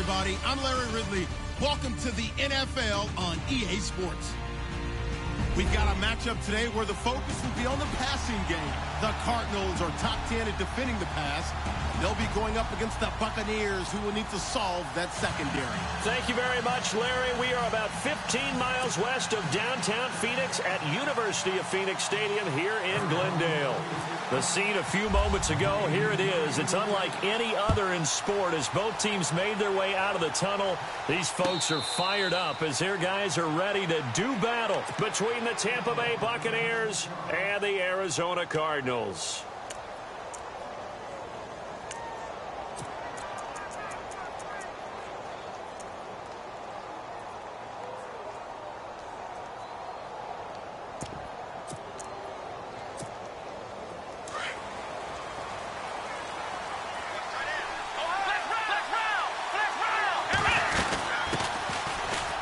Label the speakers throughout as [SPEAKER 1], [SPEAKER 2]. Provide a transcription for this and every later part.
[SPEAKER 1] everybody. I'm Larry Ridley. Welcome to the NFL on EA Sports. We've got a matchup today where the focus will be on the passing game. The Cardinals are top 10 at defending the pass. They'll be going up against the Buccaneers, who will need to solve that secondary.
[SPEAKER 2] Thank you very much, Larry. We are about 15 miles west of downtown Phoenix at University of Phoenix Stadium here in Glendale. The scene a few moments ago, here it is. It's unlike any other in sport as both teams made their way out of the tunnel. These folks are fired up as their guys are ready to do battle between the Tampa Bay Buccaneers and the Arizona Cardinals.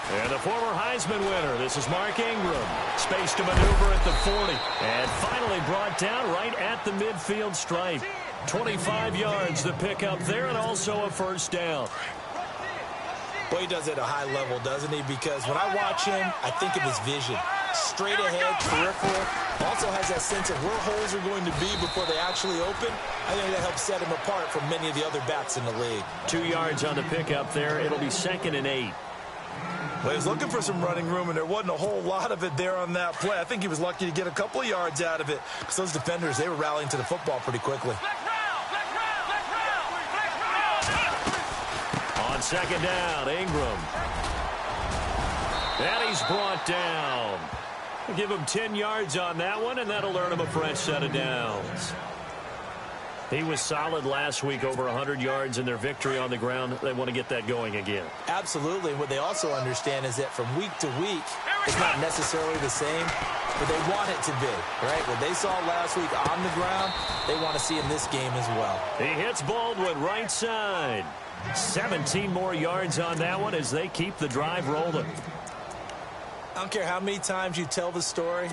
[SPEAKER 2] And the former Heisman winner, this is Mark Ingram. Space to maneuver at the 40. And finally brought down right at the midfield stripe. 25 yards to pick up there and also a first down.
[SPEAKER 3] Well, he does it at a high level, doesn't he? Because when I watch him, I think of his vision. Straight ahead, peripheral. Also has that sense of where holes are going to be before they actually open. I think that helps set him apart from many of the other backs in the league.
[SPEAKER 2] 2 yards on the pickup there. It'll be 2nd and 8.
[SPEAKER 4] Well, he was looking for some running room, and there wasn't a whole lot of it there on that play. I think he was lucky to get a couple of yards out of it because those defenders, they were rallying to the football pretty quickly.
[SPEAKER 2] On 2nd down, Ingram. And he's brought down. We'll give him 10 yards on that one, and that'll earn him a fresh set of downs. He was solid last week, over 100 yards in their victory on the ground. They want to get that going again.
[SPEAKER 3] Absolutely. What they also understand is that from week to week, it's not necessarily the same, but they want it to be, right? What they saw last week on the ground, they want to see in this game as well.
[SPEAKER 2] He hits Baldwin right side. 17 more yards on that one as they keep the drive rolling.
[SPEAKER 3] I don't care how many times you tell the story,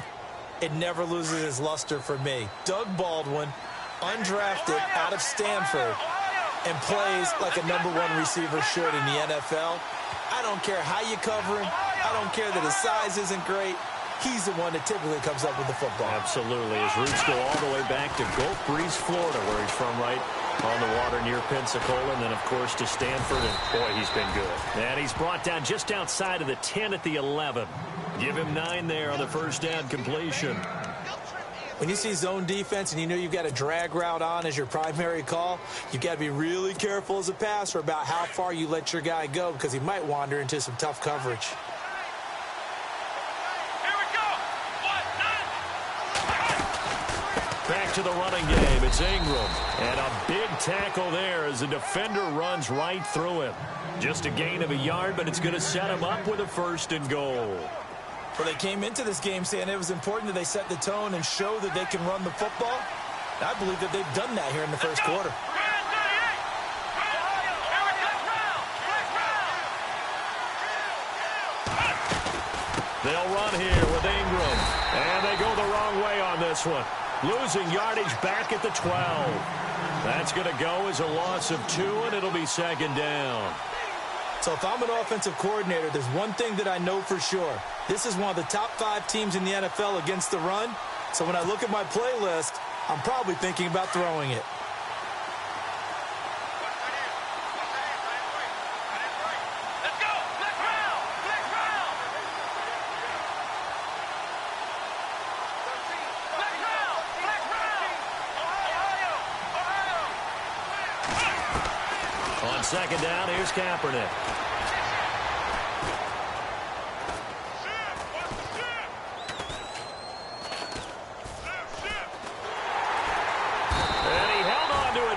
[SPEAKER 3] it never loses its luster for me. Doug Baldwin, undrafted out of Stanford, and plays like a #1 receiver should in the NFL. I don't care how you cover him. I don't care that his size isn't great. He's the one that typically comes up with the football.
[SPEAKER 2] Absolutely. His roots go all the way back to Gulf Breeze, Florida, where he's from, right on the water near Pensacola, and then, of course, to Stanford, and, boy, he's been good. And he's brought down just outside of the 10 at the 11. Give him 9 there on the first down completion.
[SPEAKER 3] When you see zone defense and you know you've got a drag route on as your primary call, you've got to be really careful as a passer about how far you let your guy go because he might wander into some tough coverage.
[SPEAKER 2] Back to the running game. It's Ingram. And a big tackle there as the defender runs right through him. Just a gain of a yard, but it's going to set him up with a 1st and goal.
[SPEAKER 3] Well, they came into this game saying it was important that they set the tone and show that they can run the football. I believe that they've done that here in the first quarter.
[SPEAKER 2] They'll run here with Ingram. And they go the wrong way on this one. Losing yardage back at the 12. That's going to go as a loss of 2, and it'll be 2nd down.
[SPEAKER 3] So if I'm an offensive coordinator, there's one thing that I know for sure. This is one of the top 5 teams in the NFL against the run. So when I look at my playlist, I'm probably thinking about throwing it.
[SPEAKER 2] On 2nd down, here's Kaepernick.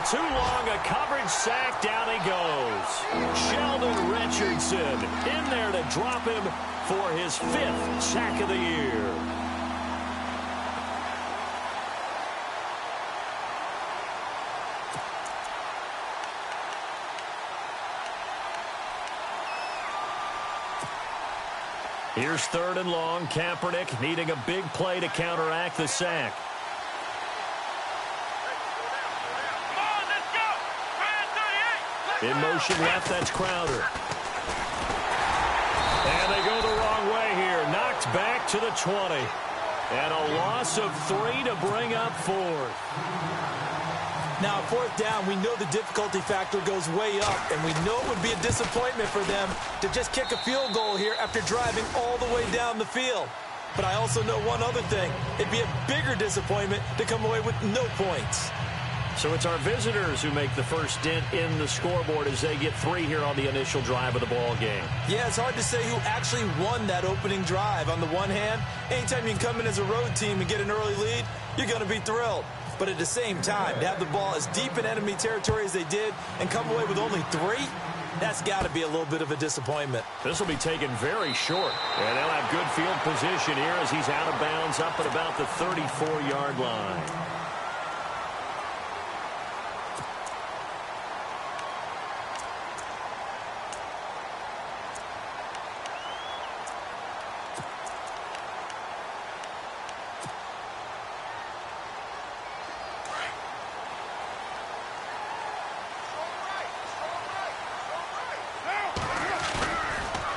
[SPEAKER 2] Too long a coverage sack. Down he goes. Sheldon Richardson in there to drop him for his 5th sack of the year. Here's 3rd and long. Kaepernick needing a big play to counteract the sack. In motion left, that's Crowder. And they go the wrong way here. Knocked back to the 20. And a loss of 3 to bring up 4th.
[SPEAKER 3] Now, 4th down, we know the difficulty factor goes way up, and we know it would be a disappointment for them to just kick a field goal here after driving all the way down the field. But I also know one other thing. It'd be a bigger disappointment to come away with no points.
[SPEAKER 2] So it's our visitors who make the first dent in the scoreboard as they get 3 here on the initial drive of the ball game.
[SPEAKER 3] Yeah, it's hard to say who actually won that opening drive. On the one hand, anytime you can come in as a road team and get an early lead, you're going to be thrilled. But at the same time, to have the ball as deep in enemy territory as they did and come away with only 3, that's got to be a little bit of a disappointment.
[SPEAKER 2] This will be taken very short. And they'll have good field position here as he's out of bounds up at about the 34-yard line.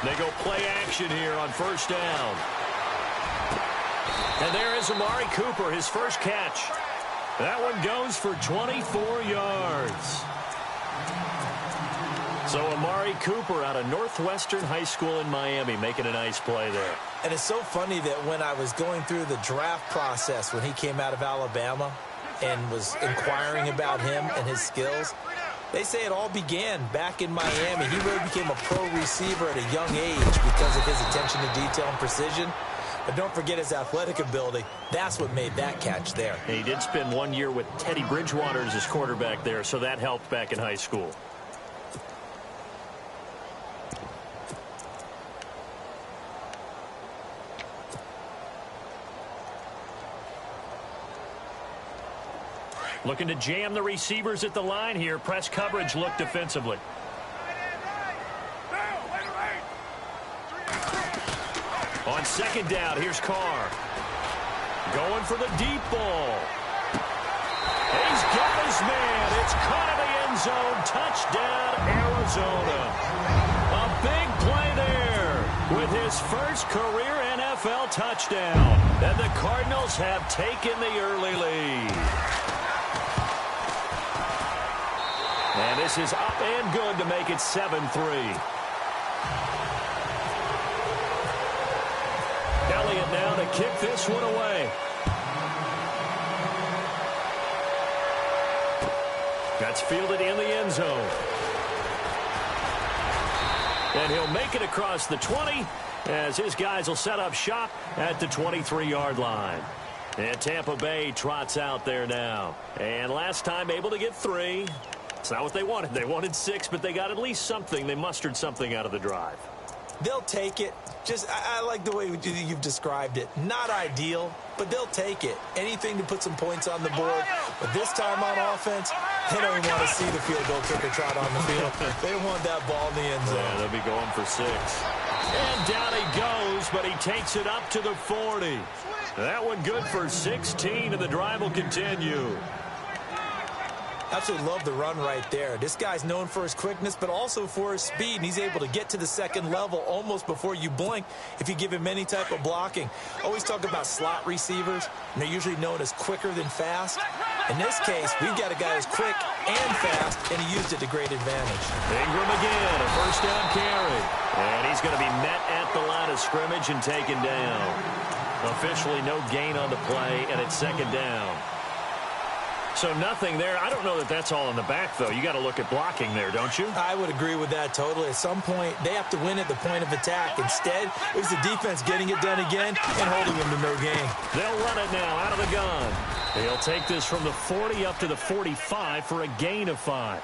[SPEAKER 2] They go play action here on first down. And there is Amari Cooper, his first catch. That one goes for 24 yards. So Amari Cooper out of Northwestern High School in Miami making a nice play there.
[SPEAKER 3] And it's so funny that when I was going through the draft process when he came out of Alabama and was inquiring about him and his skills, they say it all began back in Miami. He really became a pro receiver at a young age because of his attention to detail and precision. But don't forget his athletic ability. That's what made that catch there.
[SPEAKER 2] And he did spend 1 year with Teddy Bridgewater as his quarterback there, so that helped back in high school. Looking to jam the receivers at the line here. Press coverage look defensively. On second down, here's Carr. Going for the deep ball. He's got his man. It's caught in the end zone. Touchdown, Arizona. A big play there with his first career NFL touchdown. And the Cardinals have taken the early lead. And this is up and good to make it 7-3. Elliott now to kick this one away. That's fielded in the end zone. And he'll make it across the 20 as his guys will set up shop at the 23-yard line. And Tampa Bay trots out there now. And last time able to get 3. It's not what they wanted. They wanted 6, but they got at least something. They mustered something out of the drive.
[SPEAKER 3] They'll take it. I like the way you've described it. Not ideal, but they'll take it. Anything to put some points on the board. But this time on offense, they don't even want to see the field goal kicker trot on the field. They want that ball in the end zone.
[SPEAKER 2] Yeah, they'll be going for 6. And down he goes, but he takes it up to the 40. That one good for 16, and the drive will continue.
[SPEAKER 3] Absolutely love the run right there. This guy's known for his quickness, but also for his speed, and he's able to get to the second level almost before you blink if you give him any type of blocking. Always talk about slot receivers, and they're usually known as quicker than fast. In this case, we've got a guy who's quick and fast, and he used it to great advantage.
[SPEAKER 2] Ingram again, a first down carry. And he's going to be met at the line of scrimmage and taken down. Officially no gain on the play, and it's second down. So nothing there. I don't know that that's all in the back, though. You got to look at blocking there, don't you?
[SPEAKER 3] I would agree with that totally. At some point, they have to win at the point of attack. Instead, it was the defense getting it done again and holding them to no gain.
[SPEAKER 2] They'll run it now out of the gun. He'll take this from the 40 up to the 45 for a gain of 5.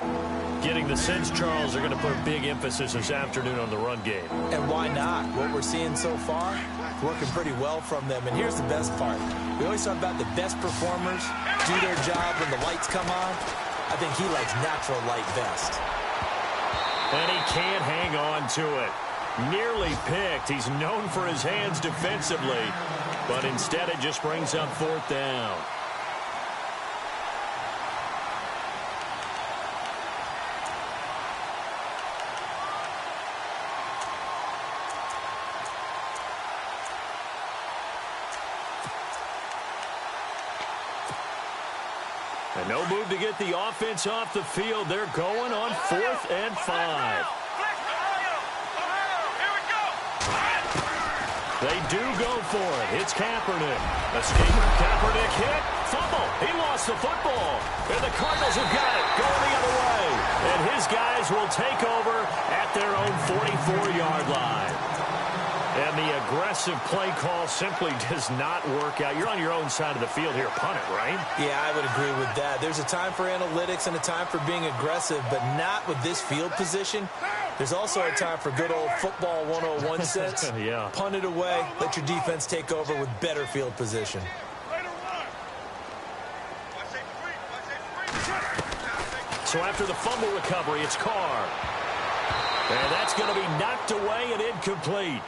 [SPEAKER 2] Getting the sense Charles are going to put a big emphasis this afternoon on the run game.
[SPEAKER 3] And why not? What we're seeing so far, working pretty well from them. And here's the best part. We always talk about the best performers do their job when the lights come on. I think he likes natural light best.
[SPEAKER 2] And he can't hang on to it. Nearly picked. He's known for his hands defensively. But instead it just brings up 4th down. No move to get the offense off the field. They're going on 4th and 5. They do go for it. It's Kaepernick. Escape. Kaepernick hit. Fumble. He lost the football. And the Cardinals have got it. Going the other way. And his guys will take over at their own 44-yard line. And the aggressive play call simply does not work out. You're on your own side of the field here. Punt it, right?
[SPEAKER 3] Yeah, I would agree with that. There's a time for analytics and a time for being aggressive, but not with this field position. There's also a time for good old football 101 sense.
[SPEAKER 2] Yeah.
[SPEAKER 3] Punt it away. Let your defense take over with better field position.
[SPEAKER 2] So after the fumble recovery, it's Carr. And that's going to be knocked away and incomplete.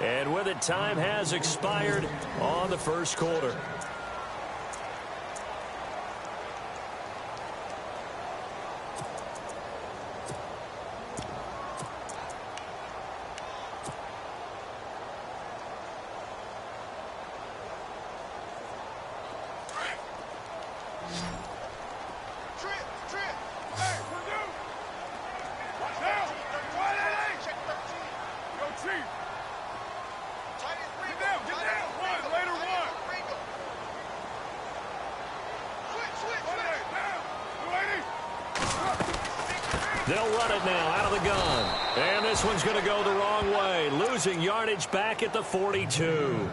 [SPEAKER 2] And with it, time has expired on the first quarter. They'll run it now out of the gun. And this one's going to go the wrong way. Losing yardage back at the 42.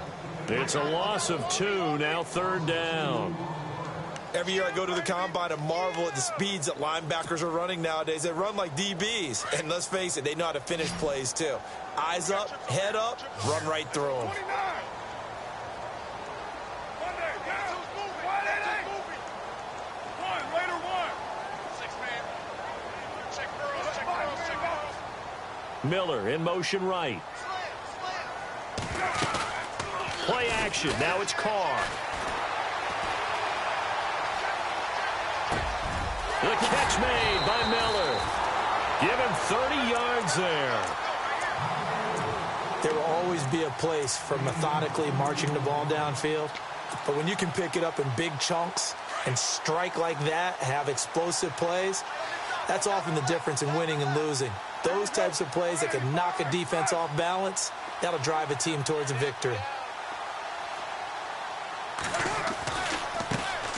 [SPEAKER 2] It's a loss of 2, now 3rd down.
[SPEAKER 4] Every year I go to the combine and marvel at the speeds that linebackers are running nowadays. They run like DBs. And let's face it, they know how to finish plays too. Eyes up, head up, run right through them.
[SPEAKER 2] Miller in motion right. Play action. Now it's Carr. The catch made by Miller. Give him 30 yards there.
[SPEAKER 3] There will always be a place for methodically marching the ball downfield. But when you can pick it up in big chunks and strike like that, have explosive plays, that's often the difference in winning and losing. Those types of plays that can knock a defense off balance, that'll drive a team towards a victory.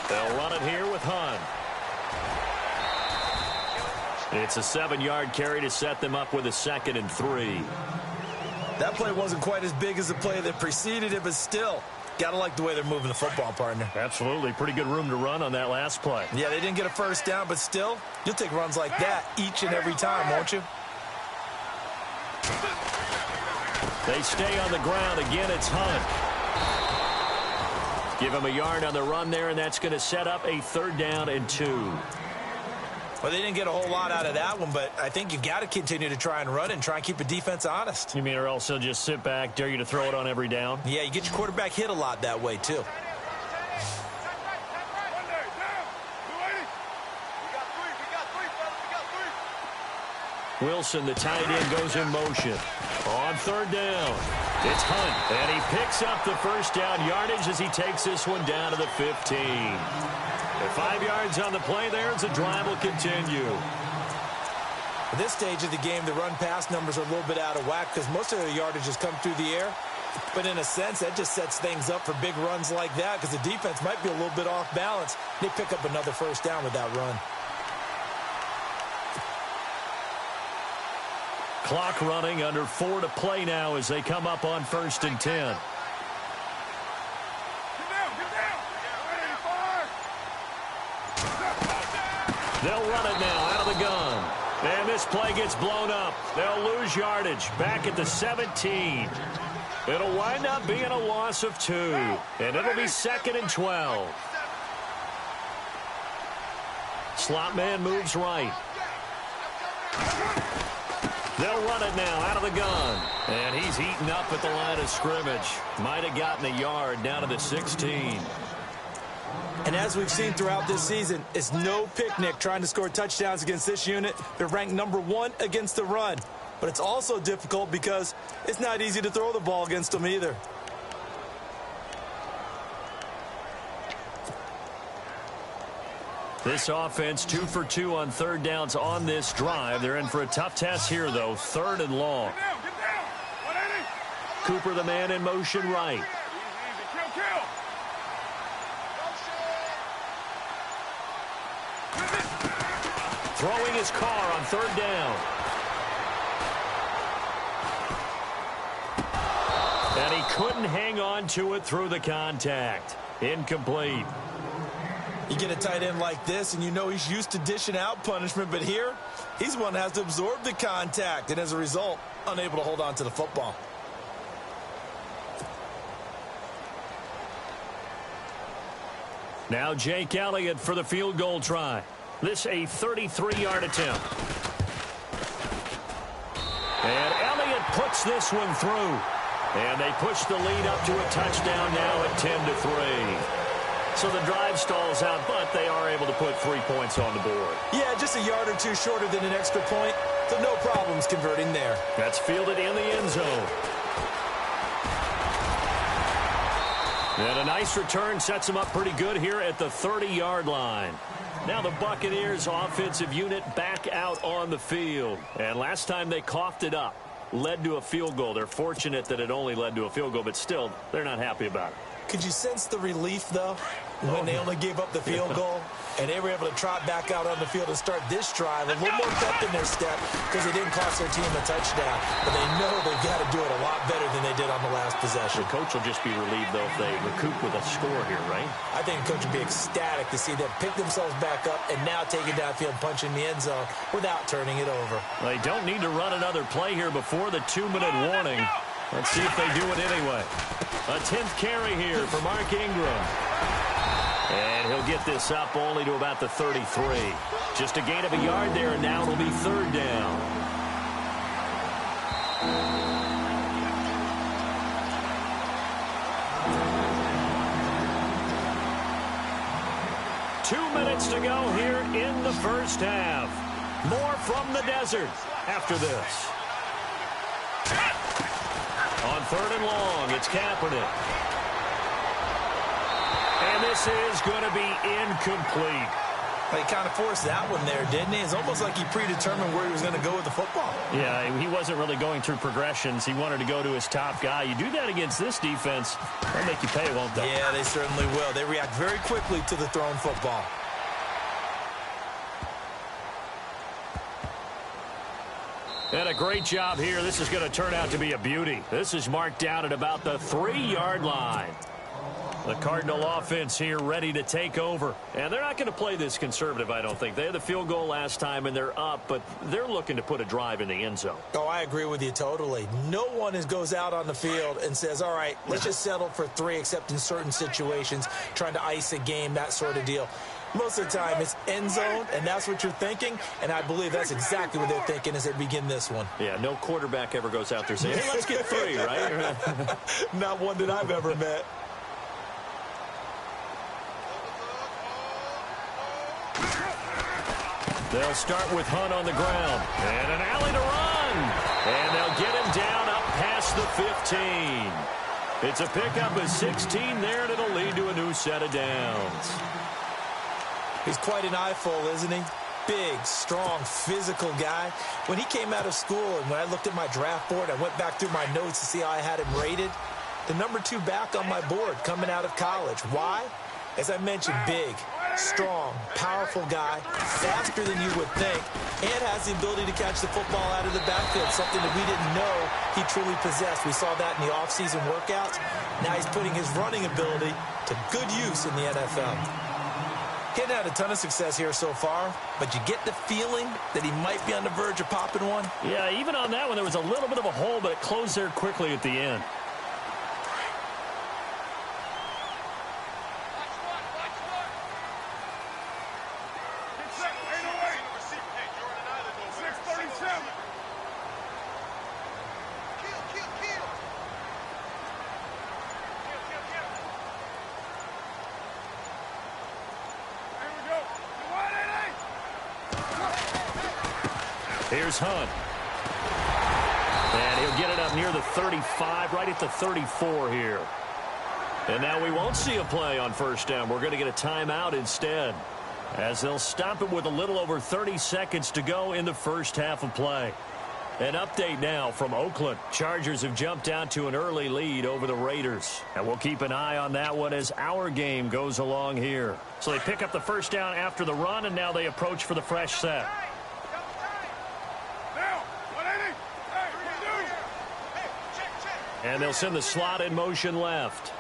[SPEAKER 2] They'll run it here with Hunt. It's a 7-yard carry to set them up with a 2nd and 3.
[SPEAKER 4] That play wasn't quite as big as the play that preceded it, but still, gotta like the way they're moving the football, partner.
[SPEAKER 2] Absolutely. Pretty good room to run on that last play.
[SPEAKER 4] Yeah, they didn't get a first down, but still, you'll take runs like that each and every time, won't you?
[SPEAKER 2] They stay on the ground. Again, it's Hunt. Give him a yard on the run there, and that's going to set up a 3rd down and 2.
[SPEAKER 4] Well, they didn't get a whole lot out of that one, but I think you got to continue to try and run and try and keep the defense honest.
[SPEAKER 2] You mean or else they'll just sit back, dare you to throw it on every down?
[SPEAKER 4] Yeah, you get your quarterback hit a lot that way, too.
[SPEAKER 2] Wilson, the tight end, goes in motion. On 3rd down, it's Hunt, and he picks up the first down yardage as he takes this one down to the 15. At 5 yards on the play there as the drive will continue.
[SPEAKER 3] At this stage of the game, the run-pass numbers are a little bit out of whack because most of the yardage has come through the air. But in a sense, that just sets things up for big runs like that because the defense might be a little bit off balance. They pick up another first down with that run.
[SPEAKER 2] Clock running, under 4 to play now as they come up on 1st and 10. They'll run it now out of the gun. And this play gets blown up. They'll lose yardage back at the 17. It'll wind up being a loss of 2. And it'll be 2nd and 12. Slot man moves right. They'll run it now out of the gun. And he's eaten up at the line of scrimmage. Might have gotten a yard down to the 16.
[SPEAKER 3] And as we've seen throughout this season, it's no picnic trying to score touchdowns against this unit. They're ranked number 1 against the run. But it's also difficult because it's not easy to throw the ball against them either.
[SPEAKER 2] This offense 2 for 2 on third downs on this drive. They're in for a tough test here, though. 3rd and long. Cooper, the man in motion right. Throwing his car on 3rd down. And he couldn't hang on to it through the contact. Incomplete.
[SPEAKER 3] You get a tight end like this, and you know he's used to dishing out punishment, but here, he's one that has to absorb the contact, and as a result, unable to hold on to the football.
[SPEAKER 2] Now Jake Elliott for the field goal try. This a 33-yard attempt. And Elliott puts this one through. And they push the lead up to a touchdown now at 10-3. So the drive stalls out, but they are able to put 3 points on the board.
[SPEAKER 3] Yeah, just a yard or two shorter than an extra point, so no problems converting there.
[SPEAKER 2] That's fielded in the end zone. And a nice return sets them up pretty good here at the 30-yard line. Now the Buccaneers offensive unit back out on the field. And last time they coughed it up, led to a field goal. They're fortunate that it only led to a field goal, but still, they're not happy about it.
[SPEAKER 3] Could you sense the relief, though, when they only gave up the field goal and they were able to trot back out on the field and start this drive a little more pep in their step because they didn't cost their team a touchdown, but they know they've got to do it a lot better than they did on the last possession.
[SPEAKER 2] The coach will just be relieved, though, if they recoup with a score here, right?
[SPEAKER 3] I think the coach would be ecstatic to see them pick themselves back up and now take it downfield, punch in the end zone without turning it over.
[SPEAKER 2] They don't need to run another play here before the 2-minute warning. Let's see if they do it anyway. A 10th carry here for Mark Ingram. And he'll get this up only to about the 33. Just a gain of a yard there, and now it'll be 3rd down. Two minutes to go here in the first half. More from the desert after this. On 3rd and long, it's Kaepernick. And this is going to be incomplete.
[SPEAKER 3] He kind of forced that one there, didn't he? It's almost like he predetermined where he was going to go with the football.
[SPEAKER 2] Yeah, he wasn't really going through progressions. He wanted to go to his top guy. You do that against this defense, they'll make you pay, won't they?
[SPEAKER 3] Yeah, they certainly will. They react very quickly to the thrown football.
[SPEAKER 2] And a great job here. This is going to turn out to be a beauty. This is marked down at about the 3-yard line. The Cardinal offense here ready to take over. And they're not going to play this conservative, I don't think. They had the field goal last time, and they're up, but they're looking to put a drive in the end zone.
[SPEAKER 3] Oh, I agree with you totally. No one goes out on the field and says, all right, let's just settle for 3, except in certain situations, trying to ice a game, that sort of deal. Most of the time, it's end zone, and that's what you're thinking, and I believe that's exactly what they're thinking as they begin this one.
[SPEAKER 2] Yeah, no quarterback ever goes out there saying, hey, let's get 3, right?
[SPEAKER 3] Not one that I've ever met.
[SPEAKER 2] They'll start with Hunt on the ground, and an alley to run, and they'll get him down up past the 15. It's a pickup of 16 there, and it'll lead to a new set of downs.
[SPEAKER 3] He's quite an eyeful, isn't he? Big, strong, physical guy. When he came out of school and when I looked at my draft board, I went back through my notes to see how I had him rated. The number 2 back on my board coming out of college. Why? As I mentioned, big, strong, powerful guy, faster than you would think, and has the ability to catch the football out of the backfield, something that we didn't know he truly possessed. We saw that in the offseason workouts. Now he's putting his running ability to good use in the NFL. He hadn't had a ton of success here so far, but you get the feeling that he might be on the verge of popping one.
[SPEAKER 2] Yeah, even on that one, there was a little bit of a hole, but it closed there quickly at the end. Here's Hunt. And he'll get it up near the 35, right at the 34 here. And now we won't see a play on first down. We're going to get a timeout instead. as they'll stop it with a little over 30 seconds to go in the first half of play. An update now from Oakland. Chargers have jumped out to an early lead over the Raiders. And we'll keep an eye on that one as our game goes along here. So they pick up the first down after the run, and now they approach for the fresh set. And they'll send the slot in motion left.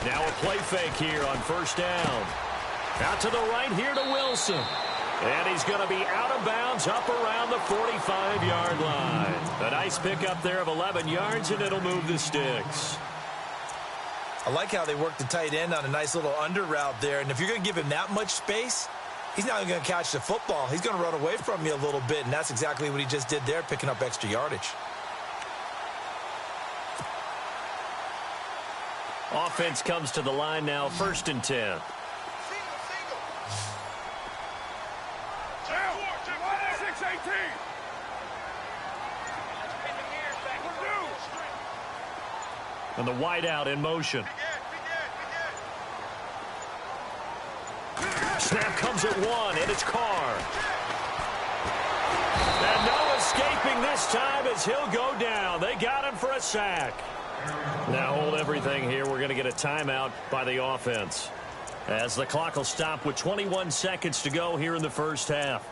[SPEAKER 2] Now a play fake here on first down. Out to the right here to Wilson. And he's going to be out of bounds up around the 45-yard line. A nice pickup there of 11 yards, and it'll move the sticks.
[SPEAKER 3] I like how they work the tight end on a nice little under route there. And if you're going to give him that much space, he's not going to catch the football. He's going to run away from you a little bit, and that's exactly what he just did there, picking up extra yardage.
[SPEAKER 2] Offense comes to the line now, 1st and 10. And the wideout in motion. Snap comes at 1, and it's Carr. And no escaping this time as he'll go down. They got him for a sack. Now hold everything here. We're going to get a timeout by the offense, as the clock will stop with 21 seconds to go here in the first half.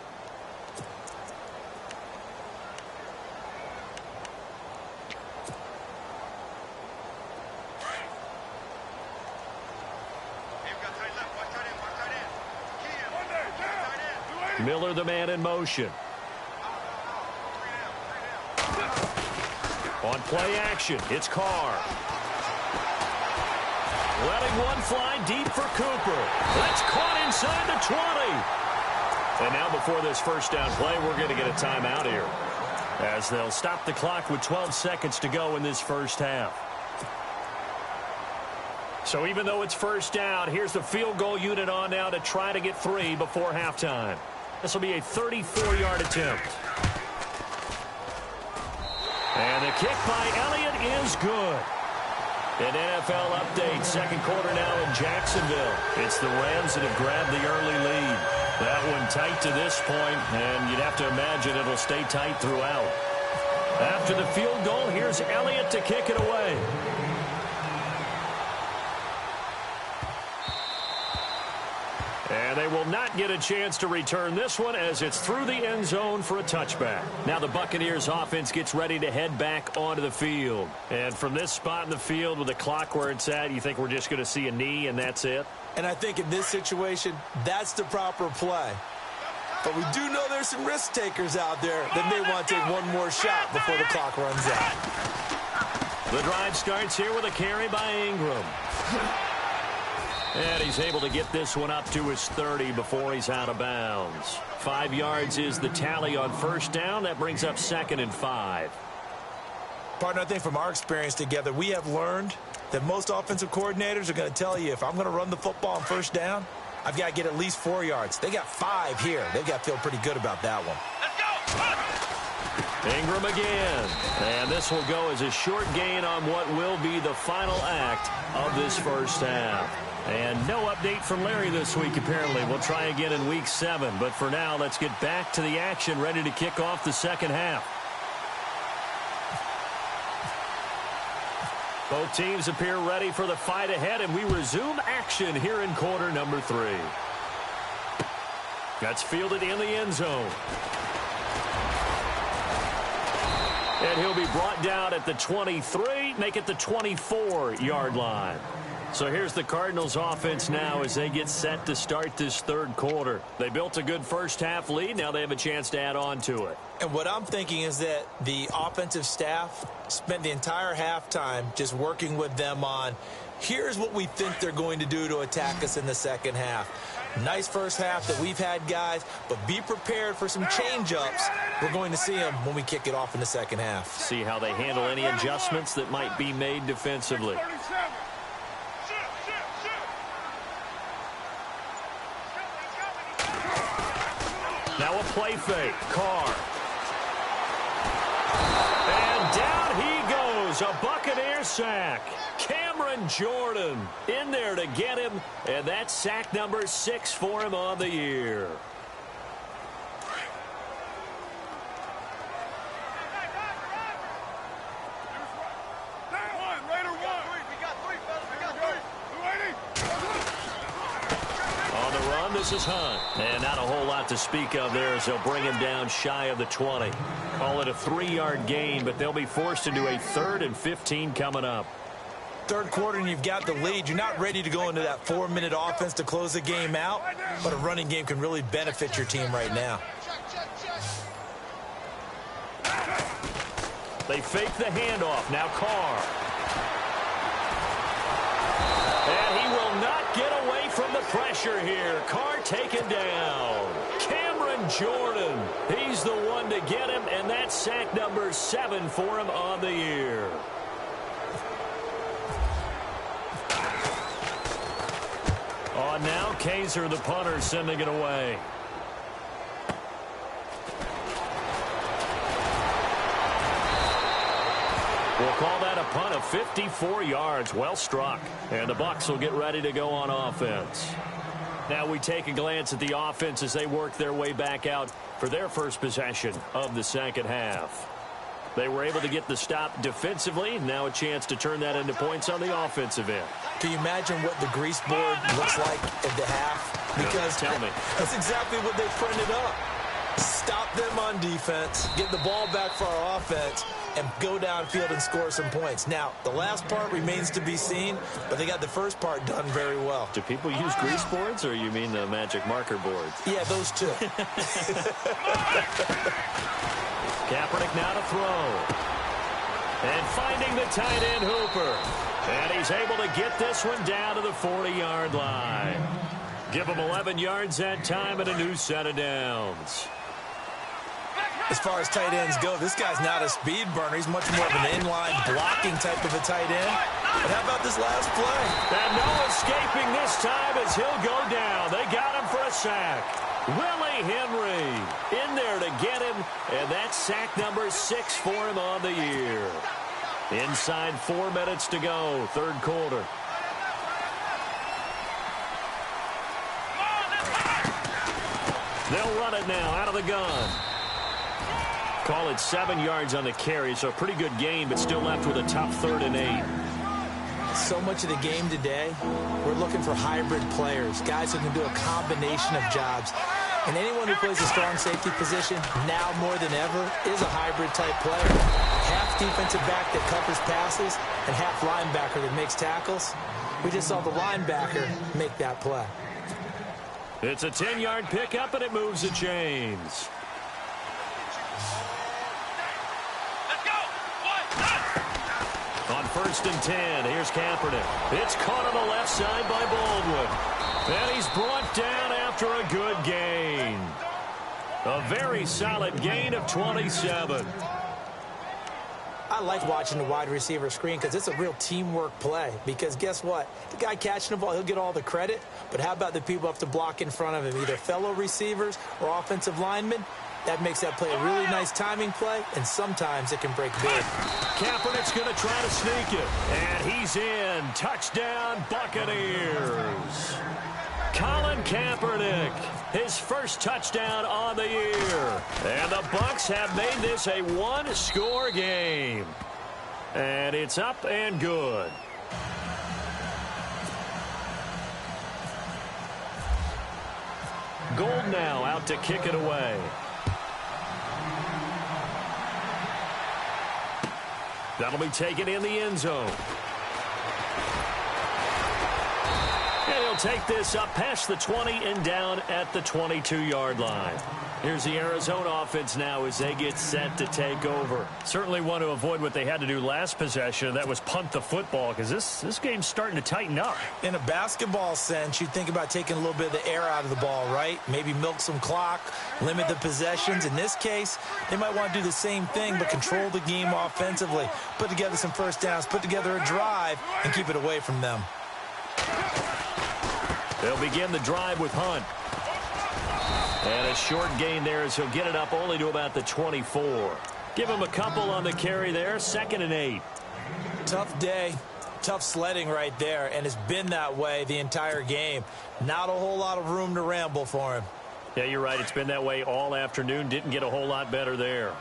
[SPEAKER 2] Miller, the man in motion. On play action, it's Carr. Letting one fly deep for Cooper. That's caught inside the 20. And now before this first down play, we're going to get a timeout here, as they'll stop the clock with 12 seconds to go in this first half. So even though it's first down, here's the field goal unit on now to try to get 3 before halftime. This will be a 34-yard attempt. And the kick by Elliott is good. An NFL update, second quarter now in Jacksonville. It's the Rams that have grabbed the early lead. That one tight to this point, and you'd have to imagine it'll stay tight throughout. After the field goal, here's Elliott to kick it away. And they will not get a chance to return this one, as it's through the end zone for a touchback. Now the Buccaneers offense gets ready to head back onto the field. And from this spot in the field with the clock where it's at, you think we're just going to see a knee and that's it?
[SPEAKER 3] And I think in this situation, that's the proper play. But we do know there's some risk takers out there that may want to take one more shot before the clock runs out.
[SPEAKER 2] The drive starts here with a carry by Ingram. And he's able to get this one up to his 30 before he's out of bounds. 5 yards is the tally on first down. That brings up 2nd and 5.
[SPEAKER 3] Partner, I think from our experience together, we have learned that most offensive coordinators are going to tell you, if I'm going to run the football on first down, I've got to get at least 4 yards. They got 5 here. They've got to feel pretty good about that one.
[SPEAKER 2] Ingram again. And this will go as a short gain on what will be the final act of this first half. And no update from Larry this week, apparently. We'll try again in week 7. But for now, let's get back to the action, ready to kick off the second half. Both teams appear ready for the fight ahead, and we resume action here in quarter number 3. That's fielded in the end zone. And he'll be brought down at the 23, make it the 24-yard line. So here's the Cardinals offense now as they get set to start this third quarter. They built a good first half lead. Now they have a chance to add on to it.
[SPEAKER 3] And what I'm thinking is that the offensive staff spent the entire halftime just working with them on, here's what we think they're going to do to attack us in the second half. Nice first half that we've had, guys, but be prepared for some change-ups. We're going to see them when we kick it off in the second half.
[SPEAKER 2] See how they handle any adjustments that might be made defensively. Now a play fake. Carr. is a Buccaneer sack. Cameron Jordan in there to get him, and that's sack number 6 for him on the year. This is Hunt. And not a whole lot to speak of there as they'll bring him down shy of the 20. Call it a 3-yard gain, but they'll be forced into a 3rd and 15 coming up.
[SPEAKER 3] Third quarter and you've got the lead. You're not ready to go into that 4-minute offense to close the game out, but a running game can really benefit your team right now.
[SPEAKER 2] They fake the handoff. Now Carr. And he will not get away from the pressure here. Carr taken down. Cameron Jordan. He's the one to get him, and that's sack number 7 for him on the year. On now, Kaiser, the punter, sending it away. We'll call that a punt of 54 yards. Well struck. And the Bucs will get ready to go on offense. Now we take a glance at the offense as they work their way back out for their first possession of the second half. They were able to get the stop defensively. Now a chance to turn that into points on the offensive end.
[SPEAKER 3] Can you imagine what the grease board looks like at the half? Because
[SPEAKER 2] tell me.
[SPEAKER 3] That's exactly what they printed up. Stop them on defense, get the ball back for our offense, and go downfield and score some points. Now, the last part remains to be seen, but they got the first part done very well.
[SPEAKER 2] Do people use grease boards, or you mean the magic marker boards?
[SPEAKER 3] Yeah, those two.
[SPEAKER 2] Kaepernick now to throw. And finding the tight end Hooper. And he's able to get this one down to the 40-yard line. Give him 11 yards that time and a new set of downs.
[SPEAKER 3] As far as tight ends go, this guy's not a speed burner. He's much more of an inline blocking type of a tight end. But how about this last play?
[SPEAKER 2] And no escaping this time as he'll go down. They got him for a sack. Willie Henry in there to get him, and that's sack number 6 for him on the year. Inside 4 minutes to go, third quarter. They'll run it now out of the gun. Call it 7 yards on the carry, so a pretty good game, but still left with a tough 3rd and 8.
[SPEAKER 3] So much of the game today, we're looking for hybrid players, guys who can do a combination of jobs. And anyone who plays a strong safety position, now more than ever, is a hybrid-type player. Half defensive back that covers passes and half linebacker that makes tackles. We just saw the linebacker make that play.
[SPEAKER 2] It's a 10-yard pickup, and it moves the chains. On 1st and 10, here's Kaepernick. It's caught on the left side by Baldwin. And he's brought down after a good gain. A very solid gain of 27.
[SPEAKER 3] I like watching the wide receiver screen because it's a real teamwork play. Because guess what? The guy catching the ball, he'll get all the credit. But how about the people up to block in front of him, either fellow receivers or offensive linemen? That makes that play a really nice timing play, and sometimes it can break big.
[SPEAKER 2] Kaepernick's going to try to sneak it. And he's in. Touchdown, Buccaneers. Colin Kaepernick, his first touchdown on the year. And the Bucs have made this a one-score game. And it's up and good. Gold now out to kick it away. That'll be taken in the end zone. And he'll take this up past the 20 and down at the 22-yard line. Here's the Arizona offense now as they get set to take over. Certainly want to avoid what they had to do last possession. That was punt the football, because this game's starting to tighten up.
[SPEAKER 3] In a basketball sense, you think about taking a little bit of the air out of the ball, right? Maybe milk some clock, limit the possessions. In this case, they might want to do the same thing, but control the game offensively. Put together some first downs, put together a drive, and keep it away from them.
[SPEAKER 2] They'll begin the drive with Hunt. And a short gain there as he'll get it up only to about the 24. Give him a couple on the carry there. 2nd and 8.
[SPEAKER 3] Tough day, tough sledding right there, and it's been that way the entire game. Not a whole lot of room to ramble for him.
[SPEAKER 2] Yeah, you're right. It's been that way all afternoon. Didn't get a whole lot better there.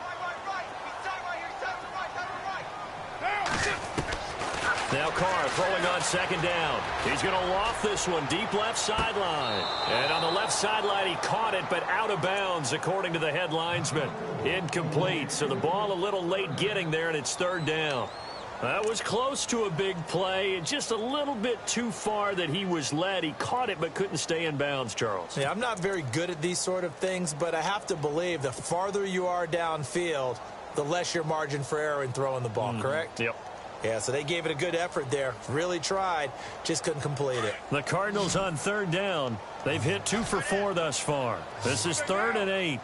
[SPEAKER 2] Now Carr throwing on second down. He's going to loft this one deep left sideline. And on the left sideline, he caught it, but out of bounds, according to the head linesman. Incomplete. So the ball a little late getting there, and it's third down. That was close to a big play. Just a little bit too far that he was led. He caught it but couldn't stay in bounds, Charles.
[SPEAKER 3] Yeah, I'm not very good at these sort of things, but I have to believe the farther you are downfield, the less your margin for error in throwing the ball, correct?
[SPEAKER 2] Yep.
[SPEAKER 3] Yeah, so they gave it a good effort there. Really tried, just couldn't complete it.
[SPEAKER 2] The Cardinals on third down. They've hit 2 for 4 thus far. This is 3rd and 8.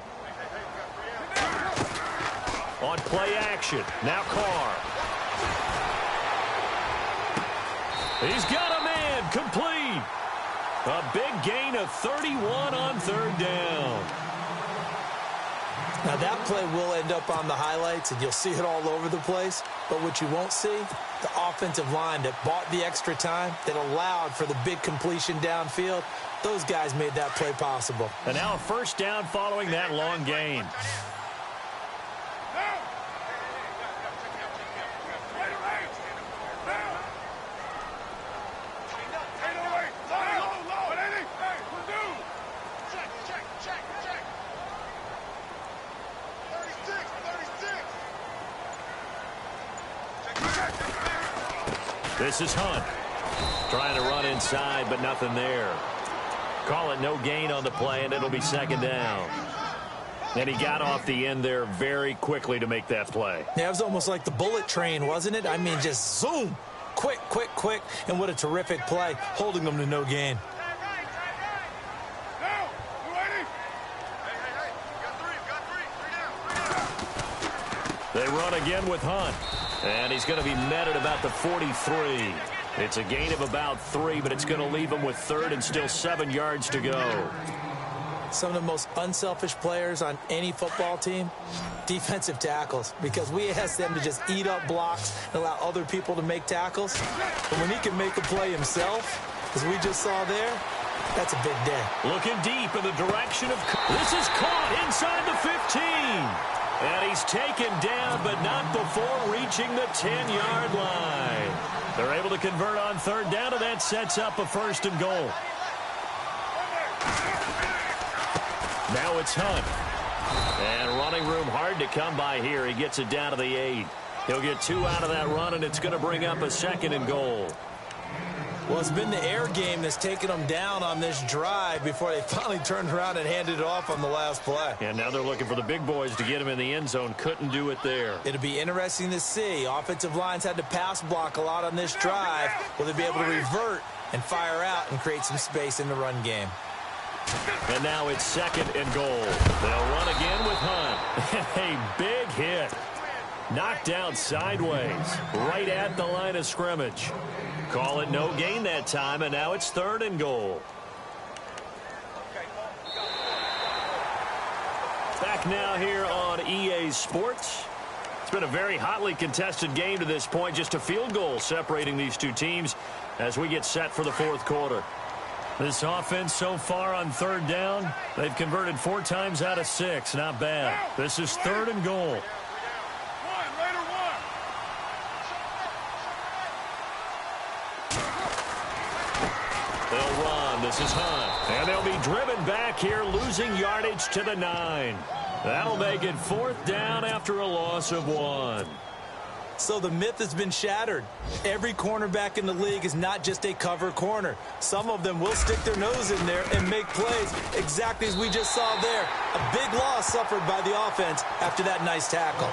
[SPEAKER 2] On play action. Now Carr. He's got a man. Complete. A big gain of 31 on third down.
[SPEAKER 3] Now that play will end up on the highlights, and you'll see it all over the place. But what you won't see, the offensive line that bought the extra time, that allowed for the big completion downfield, those guys made that play possible.
[SPEAKER 2] And now a first down following that long gain. This is Hunt. Trying to run inside, but nothing there. Call it no gain on the play, and it'll be second down. And he got off the end there very quickly to make that play.
[SPEAKER 3] Yeah, it was almost like the bullet train, wasn't it? I mean, just zoom. Quick, quick, quick. And what a terrific play, holding them to no gain.
[SPEAKER 2] They run again with Hunt. And he's going to be met at about the 43. It's a gain of about 3, but it's going to leave him with 3rd and still 7 yards to go.
[SPEAKER 3] Some of the most unselfish players on any football team, defensive tackles, because we ask them to just eat up blocks and allow other people to make tackles. But when he can make a play himself, as we just saw there, that's a big day.
[SPEAKER 2] Looking deep in the direction of... This is caught inside the 15. And he's taken down, but not before reaching the 10-yard line. They're able to convert on third down, and that sets up a 1st and goal. Now it's Hunt. And running room hard to come by here. He gets it down to the 8. He'll get 2 out of that run, and it's going to bring up a 2nd and goal.
[SPEAKER 3] Well, it's been the air game that's taken them down on this drive before they finally turned around and handed it off on the last play.
[SPEAKER 2] And now they're looking for the big boys to get him in the end zone. Couldn't do it there.
[SPEAKER 3] It'll be interesting to see. Offensive lines had to pass block a lot on this drive. Will they be able to revert and fire out and create some space in the run game?
[SPEAKER 2] And now it's 2nd and goal. They'll run again with Hunt. A big hit. Knocked down sideways, right at the line of scrimmage. Call it no gain that time, and now it's 3rd and goal. Back now here on EA Sports. It's been a very hotly contested game to this point. Just a field goal separating these two teams as we get set for the 4th quarter. This offense so far on third down, they've converted 4 times out of 6. Not bad. This is 3rd and goal. They'll run. This is Hunt. And they'll be driven back here, losing yardage to the 9. That'll make it 4th down after a loss of 1.
[SPEAKER 3] So the myth has been shattered. Every cornerback in the league is not just a cover corner. Some of them will stick their nose in there and make plays exactly as we just saw there. A big loss suffered by the offense after that nice tackle.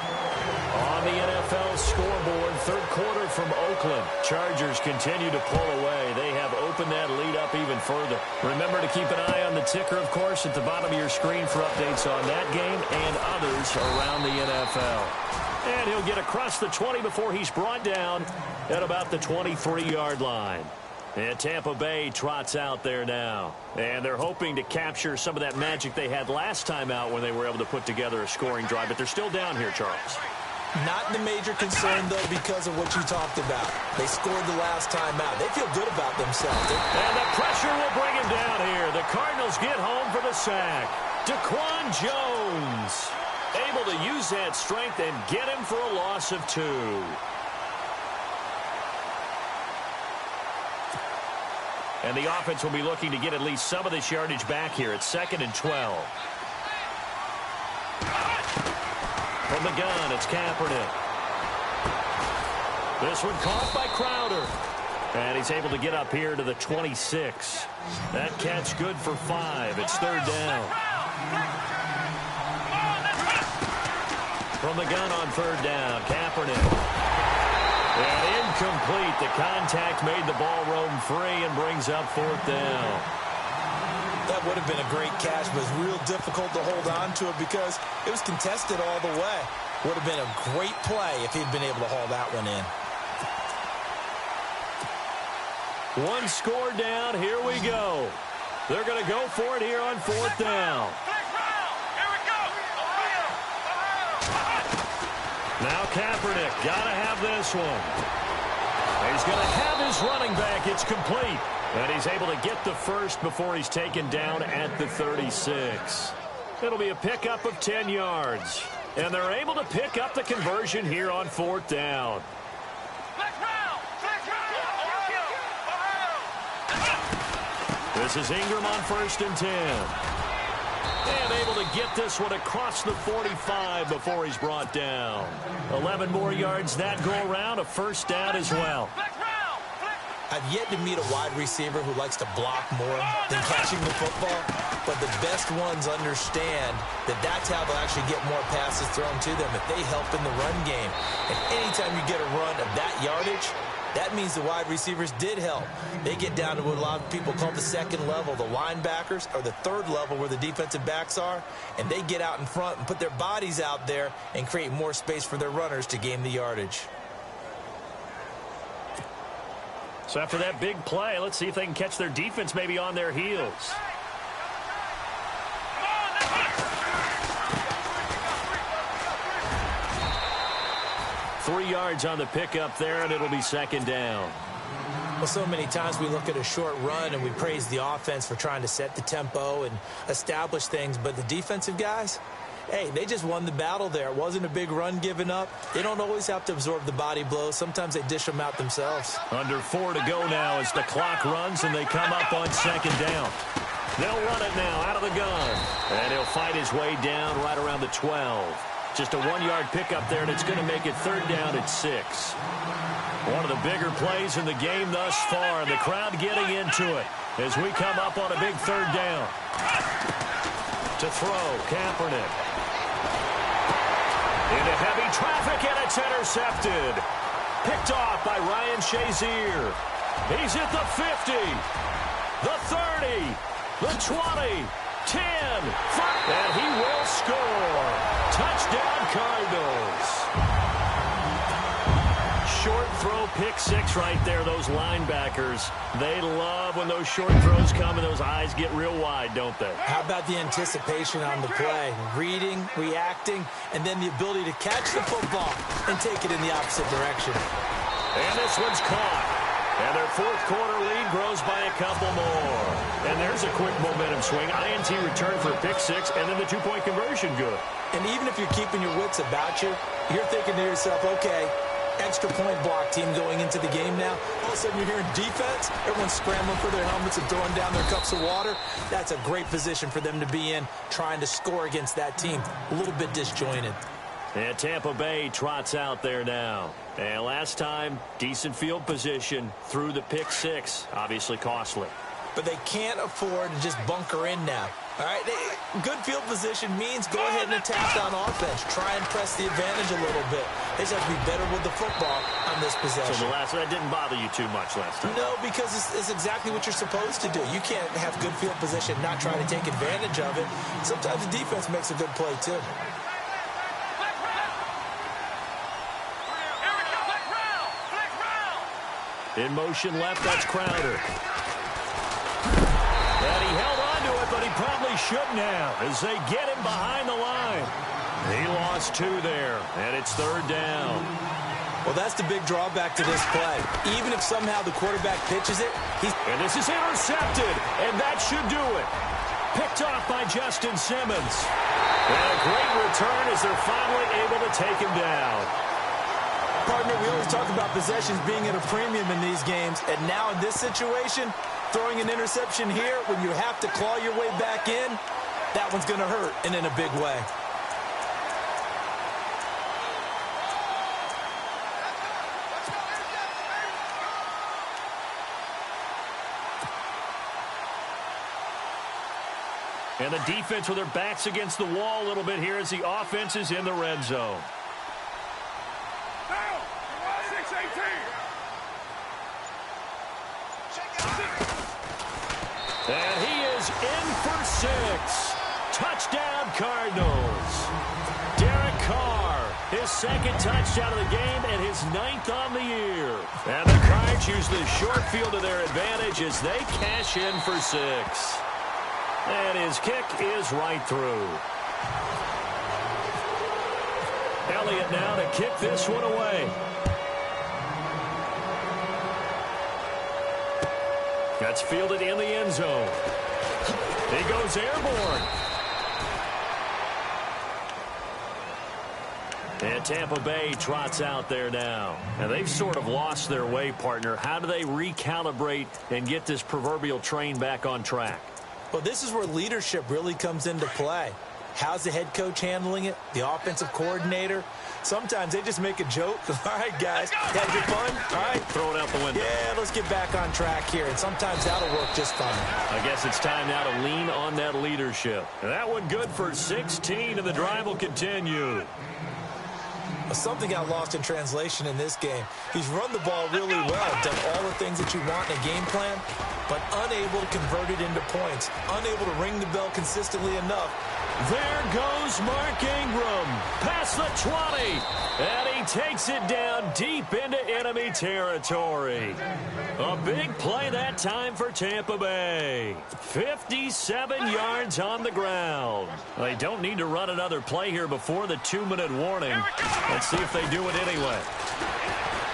[SPEAKER 2] On the NFL scoreboard, 3rd quarter from Oakland. Chargers continue to pull away. They have opened that lead up even further. Remember to keep an eye on the ticker, of course, at the bottom of your screen for updates on that game and others around the NFL. And he'll get across the 20 before he's brought down at about the 23-yard line. And Tampa Bay trots out there now. And they're hoping to capture some of that magic they had last time out when they were able to put together a scoring drive. But they're still down here, Charles.
[SPEAKER 3] Not the major concern, though, because of what you talked about. They scored the last time out. They feel good about themselves.
[SPEAKER 2] And the pressure will bring him down here. The Cardinals get home for the sack. Daquan Jones able to use that strength and get him for a loss of 2. And the offense will be looking to get at least some of this yardage back here. It's 2nd and 12. From the gun, it's Kaepernick. This one caught by Crowder. And he's able to get up here to the 26. That catch good for 5. It's 3rd down. From the gun on 3rd down, Kaepernick. And incomplete. The contact made the ball roam free and brings up 4th down.
[SPEAKER 3] That would have been a great catch, but it's real difficult to hold on to it because it was contested all the way. Would have been a great play if he'd been able to haul that one in.
[SPEAKER 2] 1 score down. Here we go. They're going to go for it here on 4th down. Now Kaepernick, got to have this one. He's going to have his running back. It's complete. And he's able to get the first before he's taken down at the 36. It'll be a pickup of 10 yards. And they're able to pick up the conversion here on 4th down. This is Ingram on 1st and 10. And able to get this one across the 45 before he's brought down. 11 more yards that go around, a 1st down as well.
[SPEAKER 3] I've yet to meet a wide receiver who likes to block more than catching the football, but the best ones understand that that's how they'll actually get more passes thrown to them if they help in the run game. And anytime you get a run of that yardage, that means the wide receivers did help. They get down to what a lot of people call the 2nd level, the linebackers, or the 3rd level where the defensive backs are, and they get out in front and put their bodies out there and create more space for their runners to gain the yardage.
[SPEAKER 2] So after that big play, let's see if they can catch their defense maybe on their heels. Three yards on the pickup there, and it'll be 2nd down.
[SPEAKER 3] Well, so many times we look at a short run and we praise the offense for trying to set the tempo and establish things, but the defensive guys, hey, they just won the battle there. It wasn't a big run given up. They don't always have to absorb the body blows. Sometimes they dish them out themselves.
[SPEAKER 2] Under 4 to go now as the clock runs and they come up on 2nd down. They'll run it now out of the gun. And he'll fight his way down right around the 12. Just a 1-yard pickup there, and it's going to make it 3rd down at 6. One of the bigger plays in the game thus far, and the crowd getting into it as we come up on a big 3rd down. To throw, Kaepernick. Into heavy traffic, and it's intercepted. Picked off by Ryan Shazier. He's at the 50, the 30, the 20, 10, 5, and he will score. Touchdown, Cardinals. Short throw, pick 6 right there. Those linebackers, they love when those short throws come and those eyes get real wide, don't they?
[SPEAKER 3] How about the anticipation on the play? Reading, reacting, and then the ability to catch the football and take it in the opposite direction.
[SPEAKER 2] And this one's caught. And their 4th quarter lead grows by a couple more. And there's a quick momentum swing. INT return for a pick 6, and then the 2-point conversion good.
[SPEAKER 3] And even if you're keeping your wits about you, you're thinking to yourself, okay, extra point block team going into the game now. All of a sudden you're hearing defense. Everyone's scrambling for their helmets and throwing down their cups of water. That's a great position for them to be in, trying to score against that team. A little bit disjointed.
[SPEAKER 2] And Tampa Bay trots out there now. And last time, decent field position through the pick 6. Obviously costly.
[SPEAKER 3] But they can't afford to just bunker in now. All right, good field position means go ahead and attack on offense. Try and press the advantage a little bit. They just have to be better with the football on this possession.
[SPEAKER 2] So that didn't bother you too much last time?
[SPEAKER 3] No, because it's exactly what you're supposed to do. You can't have good field position, not try to take advantage of it. Sometimes the defense makes a good play, too.
[SPEAKER 2] In motion left, that's Crowder. And he held on to it, but he probably shouldn't have as they get him behind the line. He lost 2 there, and it's 3rd down.
[SPEAKER 3] Well, that's the big drawback to this play. Even if somehow the quarterback pitches it,
[SPEAKER 2] and this is intercepted, and that should do it. Picked off by Justin Simmons. And a great return as they're finally able to take him down.
[SPEAKER 3] Partner, we always talk about possessions being at a premium in these games, and now in this situation, throwing an interception here when you have to claw your way back in, that one's going to hurt, and in a big way.
[SPEAKER 2] And the defense with their backs against the wall a little bit here as the offense is in the red zone. And he is in for 6. Touchdown, Cardinals. Derek Carr, his 2nd touchdown of the game and his 9th on the year. And the Cards use the short field to their advantage as they cash in for 6. And his kick is right through. Elliott now to kick this one away. That's fielded in the end zone. He goes airborne. And Tampa Bay trots out there now. And they've sort of lost their way, partner. How do they recalibrate and get this proverbial train back on track?
[SPEAKER 3] Well, this is where leadership really comes into play. How's the head coach handling it? The offensive coordinator? Sometimes they just make a joke. All right, guys, had your fun? All right.
[SPEAKER 2] Throw it out the window.
[SPEAKER 3] Yeah, let's get back on track here. And sometimes that'll work just fine.
[SPEAKER 2] I guess it's time now to lean on that leadership. And that one good for 16, and the drive will continue.
[SPEAKER 3] Something got lost in translation in this game. He's run the ball really well, done all the things that you want in a game plan, but unable to convert it into points, unable to ring the bell consistently enough.
[SPEAKER 2] There goes Mark Ingram, past the 20, and he takes it down deep into enemy territory. A big play that time for Tampa Bay. 57 yards on the ground. They don't need to run another play here before the 2-minute warning. Let's see if they do it anyway.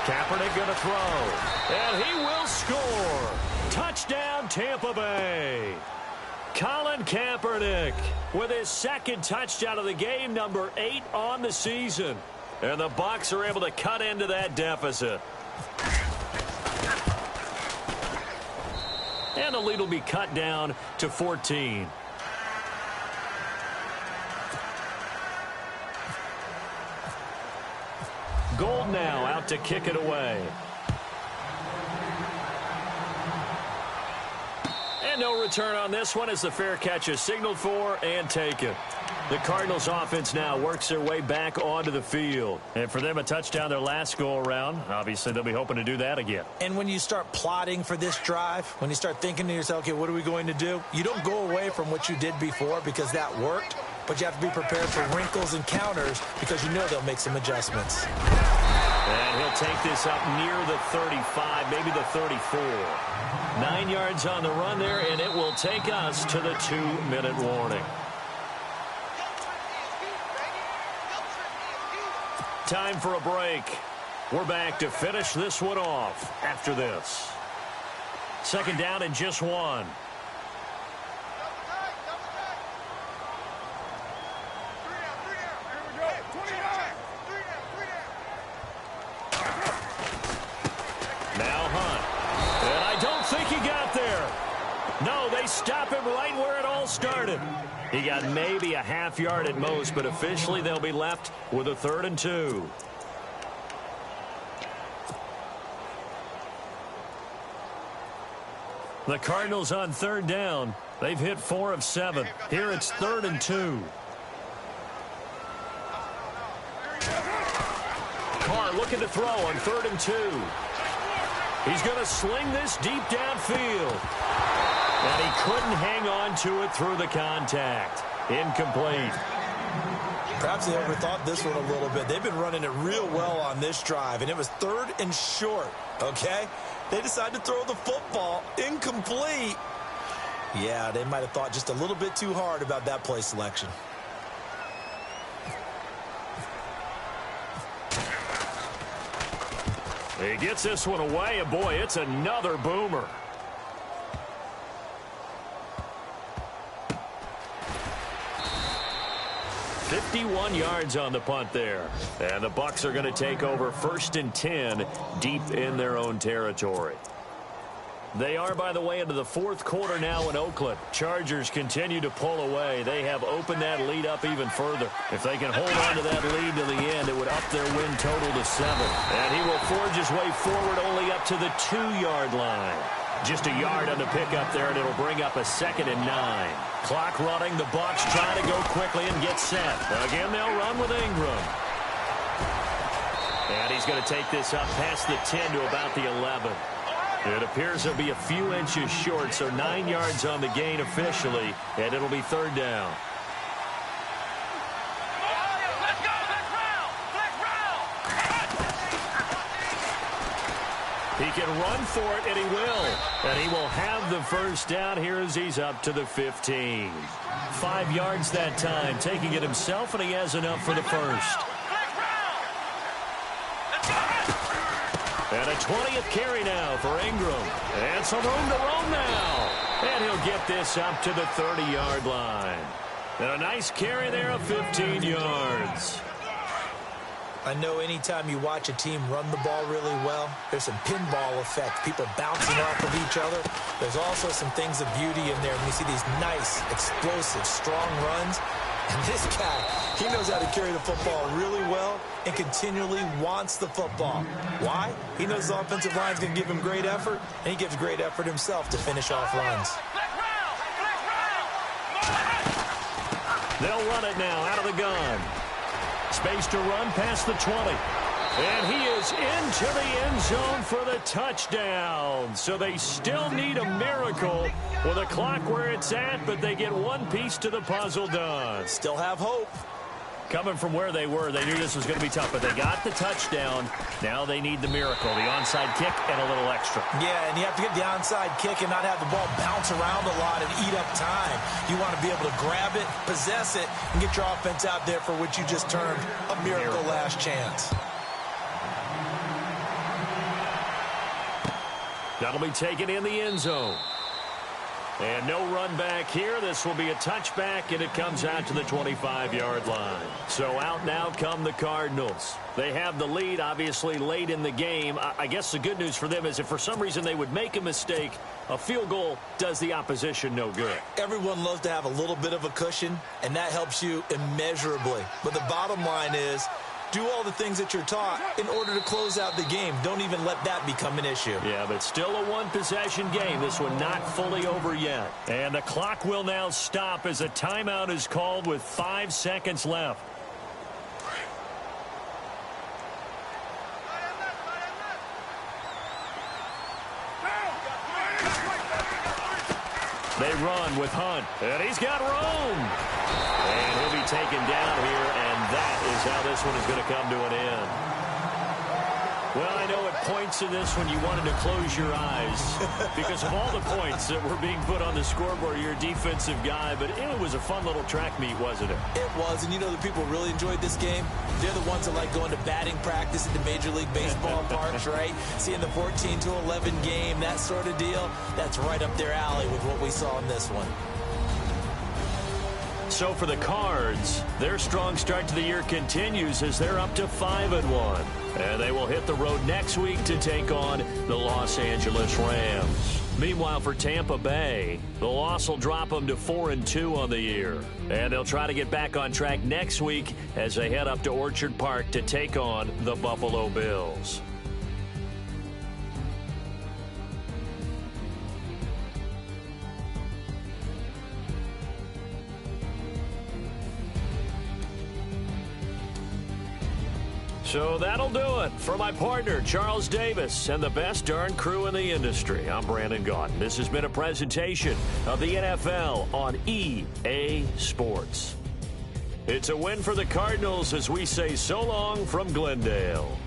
[SPEAKER 2] Kaepernick going to throw, and he will score. Touchdown, Tampa Bay. Colin Kaepernick with his 2nd touchdown of the game, number 8 on the season. And the Bucs are able to cut into that deficit. And the lead will be cut down to 14. Gold now out to kick it away. And no return on this one as the fair catch is signaled for and taken. The Cardinals offense now works their way back onto the field. And for them, a touchdown their last go-around. Obviously, they'll be hoping to do that again.
[SPEAKER 3] And when you start plotting for this drive, when you start thinking to yourself, okay, what are we going to do? You don't go away from what you did before because that worked, but you have to be prepared for wrinkles and counters because you know they'll make some adjustments.
[SPEAKER 2] And he'll take this up near the 35, maybe the 34. 9 yards on the run there, and it will take us to the 2-minute warning. Time for a break. We're back to finish this one off after this. 2nd down and just 1. Now Hunt. And I don't think he got there. No, they stop him right where it all started. He got maybe a half yard at most, but officially they'll be left with a 3rd and 2. The Cardinals on 3rd down. They've hit 4 of 7. Here it's 3rd and 2. Carr looking to throw on 3rd and 2. He's going to sling this deep downfield. And he couldn't hang on to it through the contact. Incomplete.
[SPEAKER 3] Perhaps they overthought this one a little bit. They've been running it real well on this drive, and it was 3rd and short, okay? They decided to throw the football incomplete. Yeah, they might have thought just a little bit too hard about that play selection.
[SPEAKER 2] He gets this one away, and boy, it's another boomer. "51 yards on the punt there. And the Bucs are going to take over 1st and 10 deep in their own territory. They are, by the way, into the 4th quarter now in Oakland. Chargers continue to pull away. They have opened that lead up even further. If they can hold on to that lead to the end, it would up their win total to 7. And he will forge his way forward only up to the 2-yard line. Just a yard on the pickup there, and it'll bring up a 2nd and 9. Clock running. The Bucs trying to go quickly and get set. Again, they'll run with Ingram. And he's going to take this up past the 10 to about the 11. It appears he'll be a few inches short, so 9 yards on the gain officially, and it'll be 3rd down. He can run for it, and he will. And he will have the 1st down here as he's up to the 15. 5 yards that time, taking it himself, and he has enough for the 1st. And a 20th carry now for Ingram. And some room to roam now. And he'll get this up to the 30-yard line. And a nice carry there of 15 yards.
[SPEAKER 3] I know anytime you watch a team run the ball really well, there's some pinball effect, people bouncing off of each other. There's also some things of beauty in there when you see these nice, explosive, strong runs. And this guy, he knows how to carry the football really well and continually wants the football. Why? He knows the offensive line's going to give him great effort, and he gives great effort himself to finish off runs.
[SPEAKER 2] They'll run it now out of the gun. Space to run past the 20. And he is into the end zone for the touchdown. So they still need a miracle with the clock where it's at, but they get one piece to the puzzle done.
[SPEAKER 3] Still have hope.
[SPEAKER 2] Coming from where they were, they knew this was going to be tough, but they got the touchdown. Now they need the miracle, the onside kick and a little extra.
[SPEAKER 3] Yeah, and you have to get the onside kick and not have the ball bounce around a lot and eat up time. You want to be able to grab it, possess it, and get your offense out there for what you just termed a miracle last chance.
[SPEAKER 2] That'll be taken in the end zone. And no run back here. This will be a touchback, and it comes out to the 25-yard line. So out now come the Cardinals. They have the lead, obviously, late in the game. I guess the good news for them is if for some reason they would make a mistake, a field goal does the opposition no good.
[SPEAKER 3] Everyone loves to have a little bit of a cushion, and that helps you immeasurably. But the bottom line is, do all the things that you're taught in order to close out the game. Don't even let that become an issue.
[SPEAKER 2] Yeah, but still a one-possession game. This one not fully over yet. And the clock will now stop as a timeout is called with 5 seconds left. They run with Hunt, and he's got room. And he'll be taken down here, and that is how this one is going to come to an end. Well, I know at points in this one you wanted to close your eyes because of all the points that were being put on the scoreboard. You're a defensive guy, but it was a fun little track meet, wasn't it?
[SPEAKER 3] It was, and you know the people really enjoyed this game? They're the ones that like going to batting practice at the Major League Baseball parks, right? Seeing the 14-11 game, that sort of deal, that's right up their alley with what we saw in this one.
[SPEAKER 2] So for the Cards, their strong start to the year continues as they're up to 5-1. And they will hit the road next week to take on the Los Angeles Rams. Meanwhile, for Tampa Bay, the loss will drop them to 4-2 on the year. And they'll try to get back on track next week as they head up to Orchard Park to take on the Buffalo Bills. So that'll do it. For my partner, Charles Davis, and the best darn crew in the industry, I'm Brandon Gaudin. This has been a presentation of the NFL on EA Sports. It's a win for the Cardinals as we say so long from Glendale.